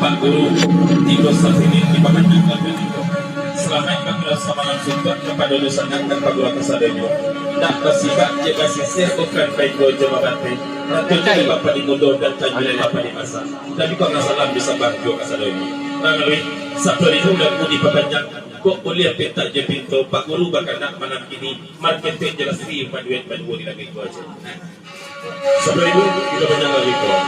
Pak Guru Tigo Safinin di Pakanjukan itu. Selama ini kami sama langsung kepada lulusan angkat Pak Guru atas adanya. Tak bersifat jaga sisir bukan baik dojo mabate. Ratunya Bapak di Mudo dan Tanjuan Bapak di Masa. Tapi kau nggak salah bisa bantu kasadanya. Mengalami satu ribu dan budi pepanjang. Kok boleh petak je pintu Pak Guru bakal nak malam ini marketing jelas sih paduet padu di lagi gua aja. 10.000 kita banyak lagi kok.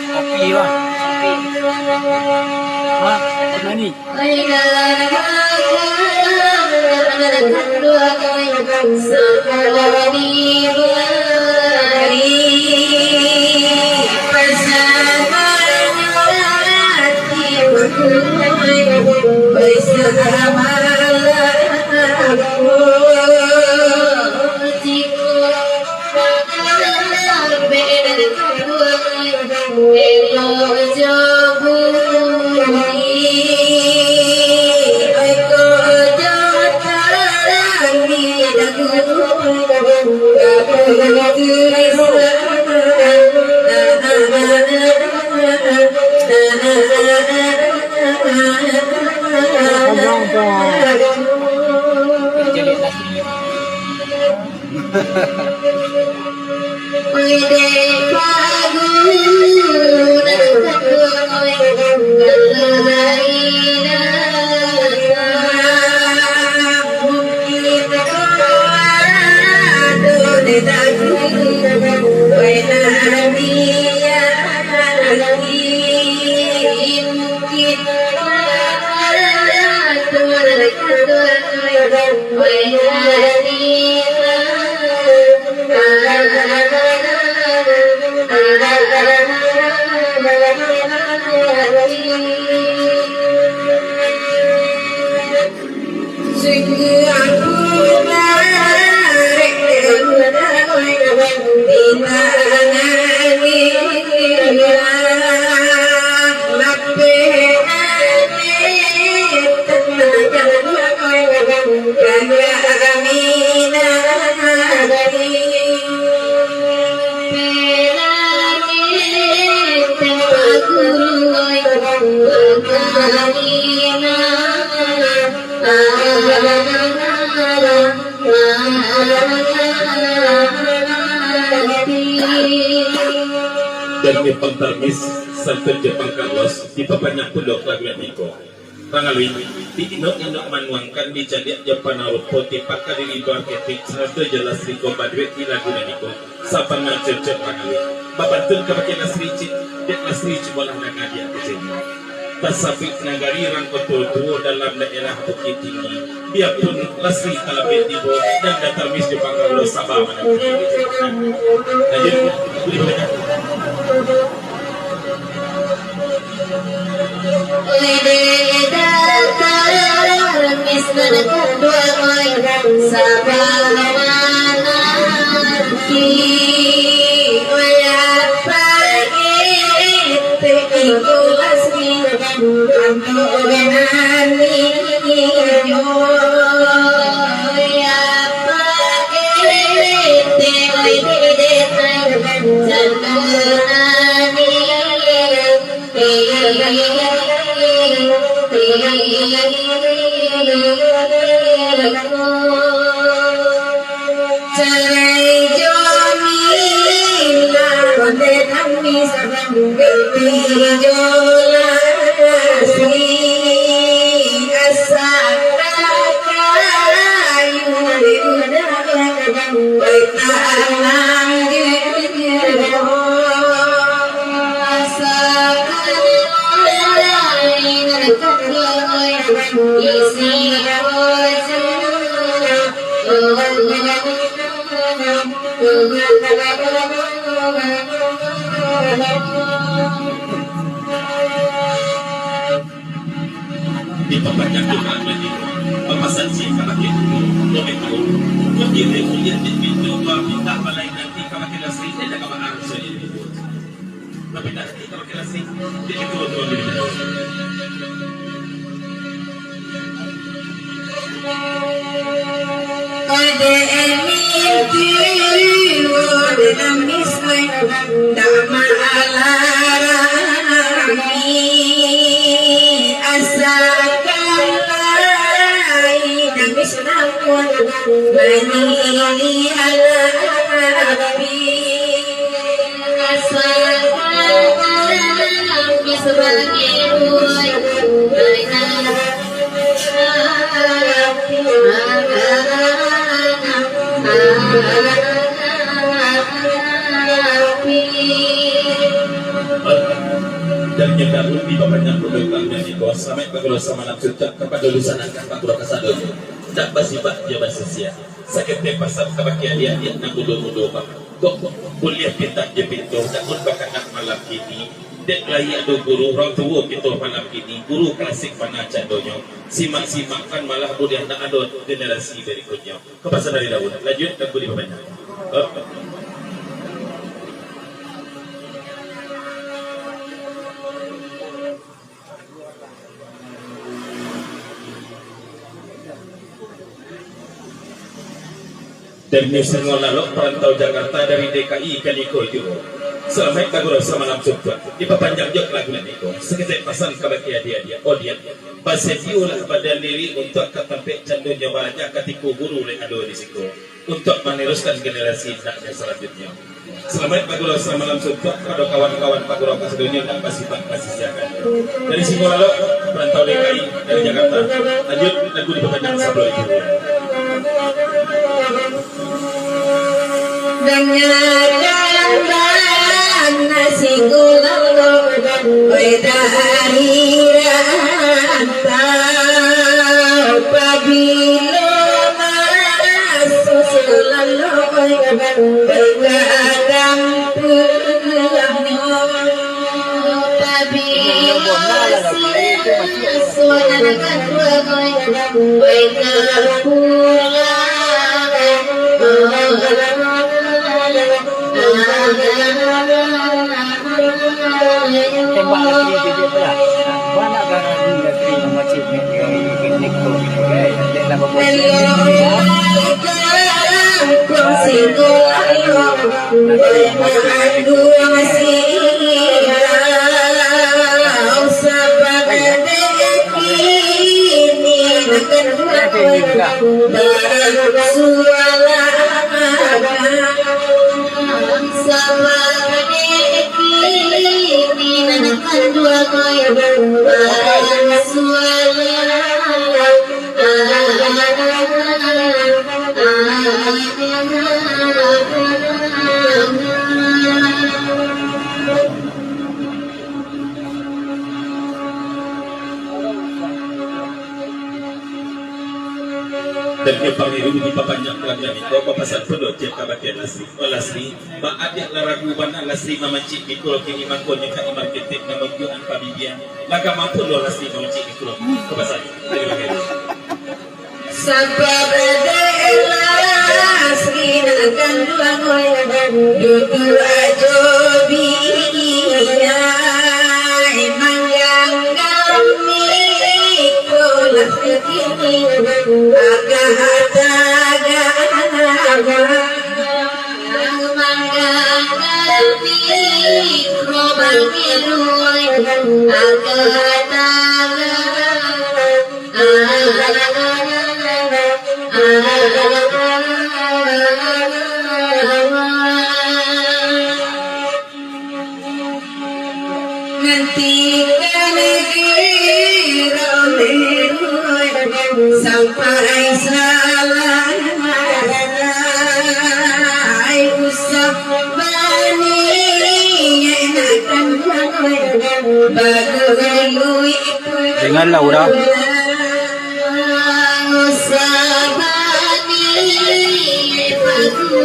Kopi lah. Ah, mana ni? Dan Jepang Tarmis sampai Jepang Carlos di papanyak pulau Kaglan Niko. Pangalwi di indok manuangkan di jadi Jepang Naruto di pakar di marketing satu jelas Niko Badwet di Laguna Niko. Sapa ngacet pangalwi. Babantun kepakai nasrici, dek nasrici bola naga dia ke sini. Tasabik nagari rangkoto dalam daerah Bukit Tinggi. Biarpun lasri kalabet di bawah dan Tarmis Jepang Carlos Sabah mana. Lanjut, boleh banyak. Di tempat yang dimakan itu, pemasan si kalakin itu, itu, mungkin kuliah di pintu, minta balai nanti kalakin asli, dia jaga mahal saja itu. Tapi nanti kalakin asli, dia itu untuk diri. Dan nyekar lebih banyak produknya di bawah sampai kalau sama nafsu kepada lulusan akan pak guru kasado tak basi pak dia basi sia sakit pasar kebakian dia nak mudo pak kok kuliah kita je pintu tak pun bakal nak malam kini dek lagi ada guru orang tua pintu malam kini guru klasik mana cadonyo simak kan malah boleh nak ada generasi berikutnya kepasan dari Daud lanjut dan beri banyak dan Newsen lalu perantau Jakarta dari DKI ke Niko itu selama itu guru sama langsung tuan di papanjang jok lagu Niko sekitar pasang kebakia dia pasal diulah badan diri untuk ketempat candunya banyak ketika guru yang ada di situ untuk meneruskan generasi yang selanjutnya selama itu guru sama langsung tuan pada kawan-kawan Pak Guru Kasedunia dan pasti siakan dari Singo lalu perantau DKI dari Jakarta lanjut lagu di papanjang sebelum itu Dengarkan nasi gulang beda hari rantau pabilo masuk selalu beda kampung pabilo suara kedua beda pulang tembak lagi dia pula. Banyak orang di negeri macam ni ini tu guys. Dia nak buat dan dia panggil di papanjang pelanggan itu apa pasal penuh cek kabakian lasri adik laragu mana lasri mamancik mikul kini mangkonya ka imam ketik na menjuan pabibian laga mampu lo lasri mamancik mikul apa pasal sebab lasri akan dua duduk ajobinya emang yang kami kolah kini sampai selesai usap bani enakan bagai dengarlah udah usap bani bagai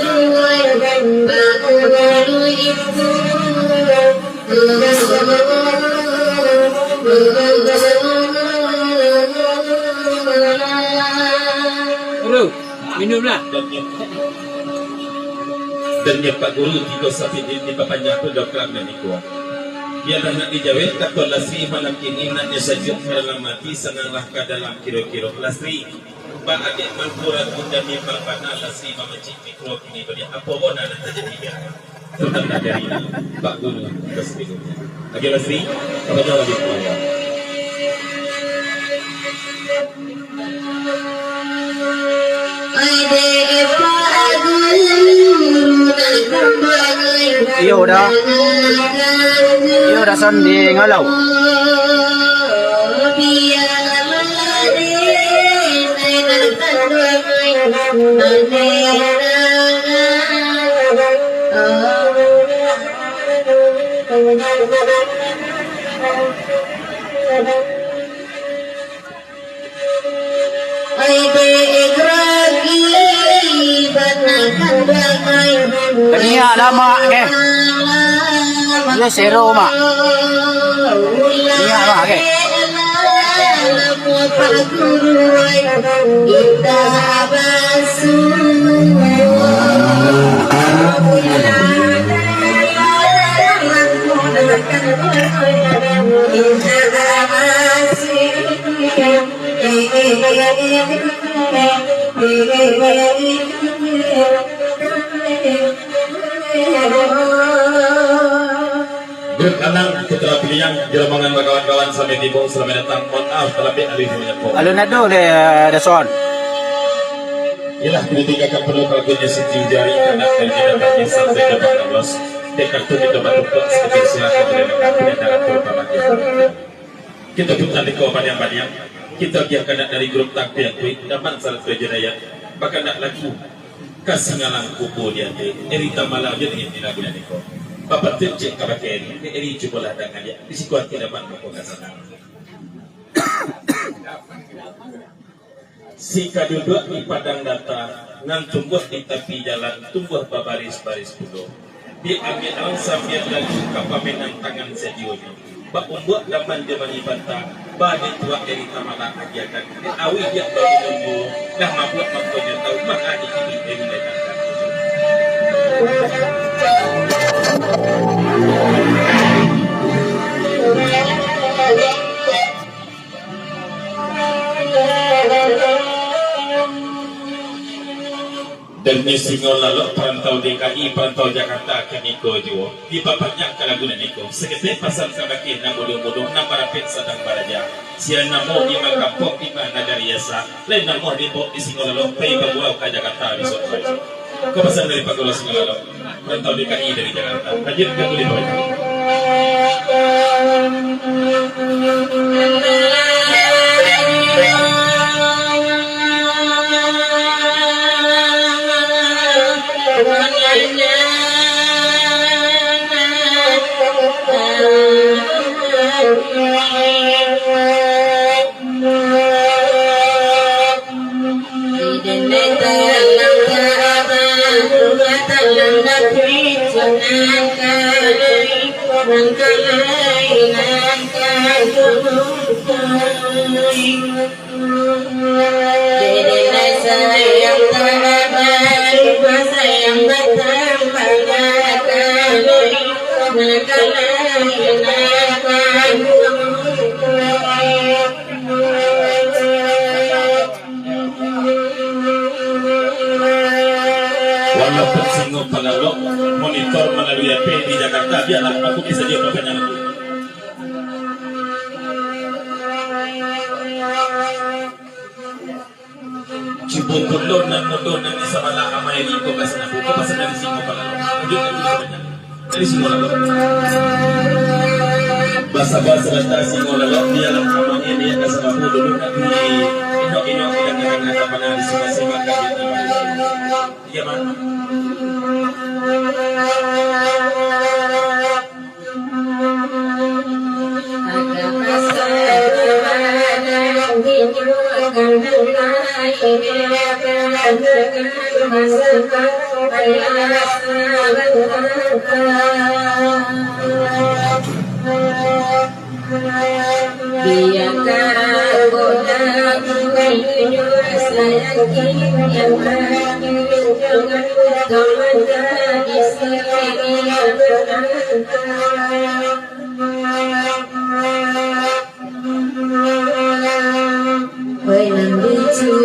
itu minumlah. Dan dia Pak Guru tiga sapi di papanjang tu dokter dan ikut. Dia dah nak dijawab kata lasri malam ini naknya sajuk dalam mati senanglah ke dalam kira-kira lasri Ba adik malpura bunda mimbar bana lasi mama cik mikro kini beri apa bona dan terjadi ya. Tentang dari Pak Guru kesebelumnya. Lagi lasi, apa jawab lagi ya? Iyo dah sonding ngalau. Kania lama ke? Dia zero mak. Kania mak ke? Grup Anang Putra Pilihan Jelamangan kawan-kawan sampai tiba selamat datang. Mohon maaf terlebih alih banyak po. Alun ado le dason. Ialah ketika akan perlu kelakuannya sejauh jari karena terjadi datangnya sampai ke Bangladesh. Dekat tu kita bantu seperti silakan boleh lengkap dan dalam terutama kita putar di kawasan yang banyak. Kita biarkan dari grup takbir kuih dapat salat berjaya. Bahkan nak lagu kasih ngalang kubur dia erita malam dia dengan tidak boleh nikah. Bapak tercek kabakeri eri cubalah dengan dia disikuat tidak dapat mengkokasan. Si kaduduk di padang datar ngan tumbuh di tepi jalan tumbuh babaris-baris pulau diambil alang sambil lalu kapamenan tangan sedioni bak umbuak dapat dia menibantah badi tua dari tamala agiakan awi dia bagi nunggu dah mabuk makanya tahu maka ini dari ledakan. Dan Singo lalu perantau DKI, perantau Jakarta ke Niko Jawa. Di bapaknya kalagunan Niko. Seketik pasal kabaki nak bodoh-bodoh nak parapet sedang baraja. Sian namo di makampok di mana dari yasa. Lain namo di bok di Singo lalu pay bagurau ke Jakarta di Soto. Kau pasal dari Pakulo Singo lalu perantau DKI dari Jakarta. Lanjut ke kulit bawah. Walaupun Singo pengalok monitor melalui HP di Jakarta, biarlah aku bisa dia perpanjang aku. Cibuntun lo nak motor nak bisa malah amai di kau kasih aku. Kau pasal dari Singo pengalok. Lanjut aku bisa panjang. Dari Singo lalu. Bahasa-bahasa rata Singo lalu biarlah amai dia kasih aku dulu nak di inok-inok yang kata mana di sungai-sungai kajian di mana. Iya mana? When I'm with you,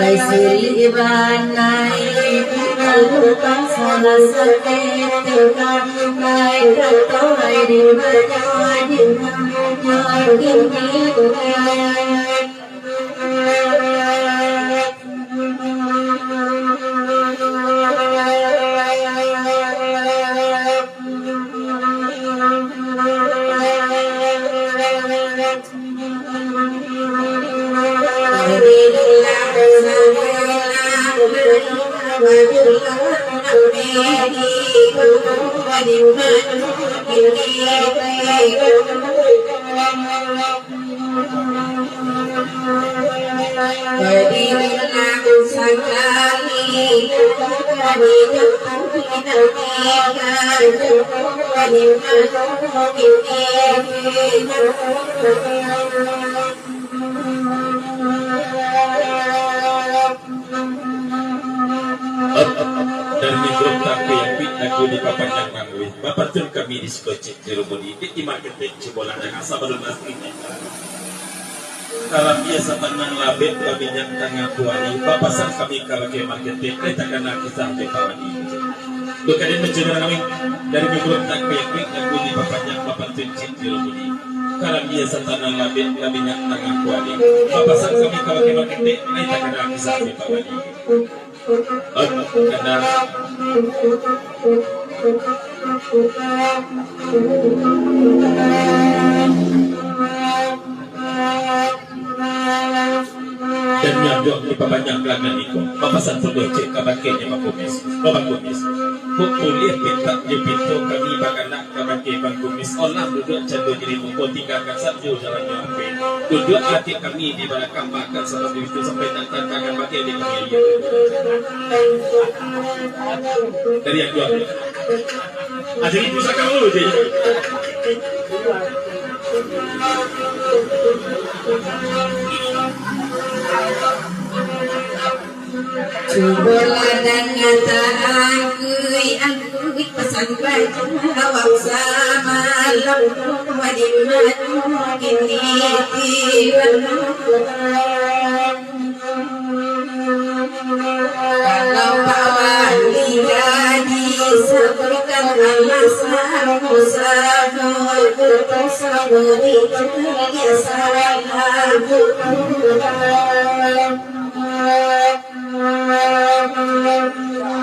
Kai suri banai lupa salah sakit kai kata di banyak dan mikro tapi yang pit aku di papan yang mangui bapak tuh kami diskocek di rumah di marketing cibola dan asal baru aslinya kalau biasa menang labet kami yang tengah tuani bapak sang kami kalau ke marketing kita kena kisah di pawan ini bukan ini mencuri kami dari mikro tapi yang pit aku di papan yang bapak tuh di rumah ini kalau biasa menang labet kami yang tengah tuani bapak sang kami kalau ke marketing kita kena kisah di pawan ini karena dan nyambung di papanjang pelanggan itu papasan sudah cek kabakenya bapak kumis kuliah pintak di pintu kami bakal nak kabake bang kumis olah duduk cenderung jadi mungkin tinggalkan satu jalan nyampe duduk hati kami di belakang makan seperti itu sampai datang kangen bagi di kami dari yang dua aja itu sakang dulu jadi Cubalah dan nyata aku pesan baju awak sama lalu dimana kini kalau pawan jadi sebutkan alasan musafir tersebut dia salah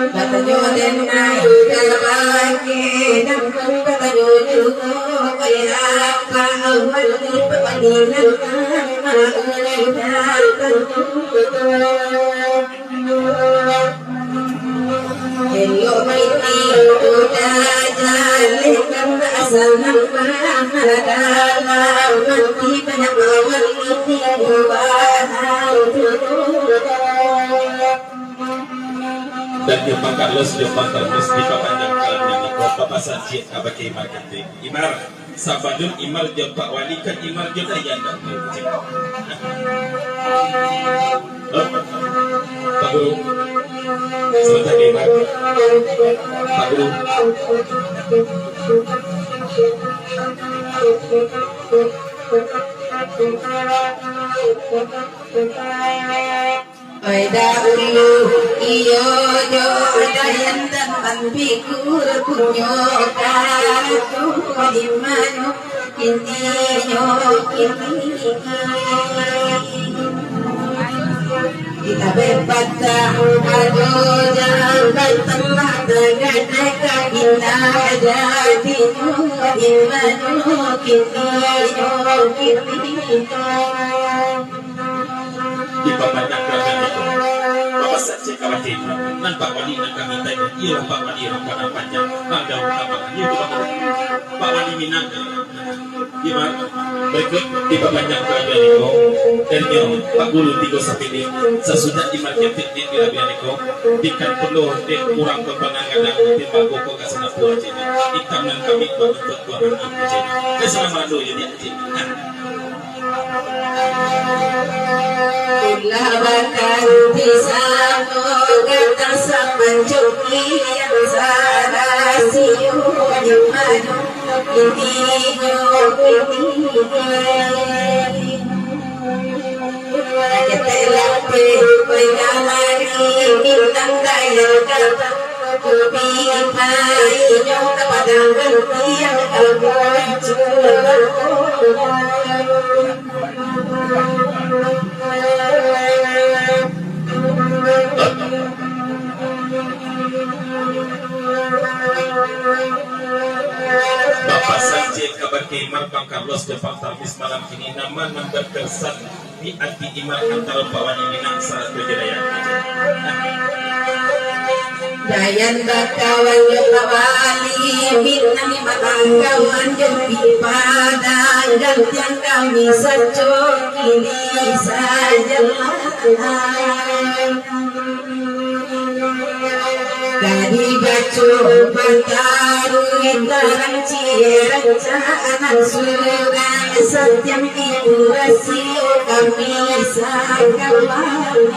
kata jodoh naik kalbake dan kata jodoh kaya apa awal di panggilan hello maiti udah jalan asal dalam nanti banyak awal ini dan Jepang Carlos di papanjang yang itu bapak saji abaki marketing imar sabadun imar jempak wali kan imar jodoh yang tak mungkin Pak Guru sebentar imar Pak Guru Oi dahulu iyo jodayan dan panpikur punyo katu dimano kintinyo kini kita berpatah ado jangan tengah dengan kita jadi dimano kintinyo kini di papanjang kerajaan itu bapak saja khawatir nampak wali nak kami tanya iya pak wali orang panjang ada apa itu pak wali minang gimana berikut di papanjang kerajaan itu dan yo Pak Guru 3 sampai ini sesudah di marketing di kerajaan itu ikan penuh di kurang kepenanganan di bago kok kasana buah jadi ikan yang kami menuntut buah ini jadi keselama dulu jadi Bila bakal bisa kata sama joki yang sarasiu yang madu ini ketelape pengamari bintang daya kata kubipai nyong kepadang ganti yang Bapak Sanjay kabar Imar Bang Carlos de Faktamis malam ini nama membuat kesan di anti Imar antara Pawani Minang salah kejadian. Dayan bakawan yung kawali Minang matanggawan yung pipadang Gantiang kami sa chokili sa jalan Kadi baco bantaru Intarang cierang canan surang Satyam ibu rasio kami sa kawan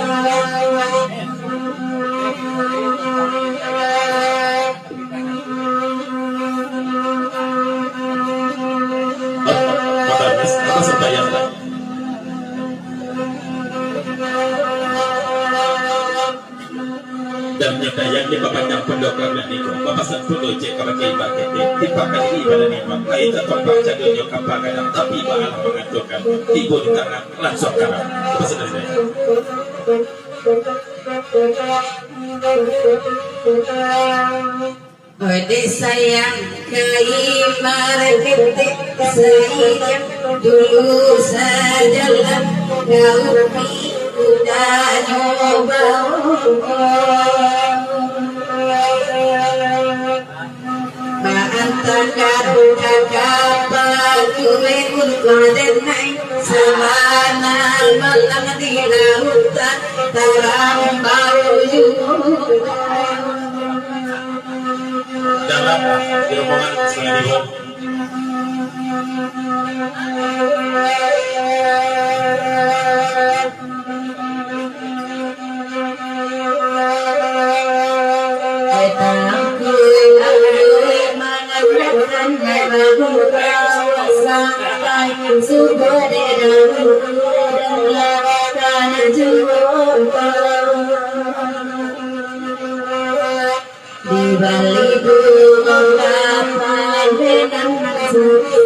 Apa sembahyang lah? Dan nyedayang di bapak yang pondok kami niko, bapak sepuluh cek kabar Imar kete, tipakan ini pada nimam, kait tetap baca dunia kapakan, tapi baal mengaturkan, ibu di tangan langsung kanan, apa sedang Ode sayang Imar ketik sayang dulu sajalah kau udah nyoba Baantakan kakak gue untuk denai Semana malang di lautan Tarang baru dalam di rombongan setengah ribu. Di balik bunga kapan benang suci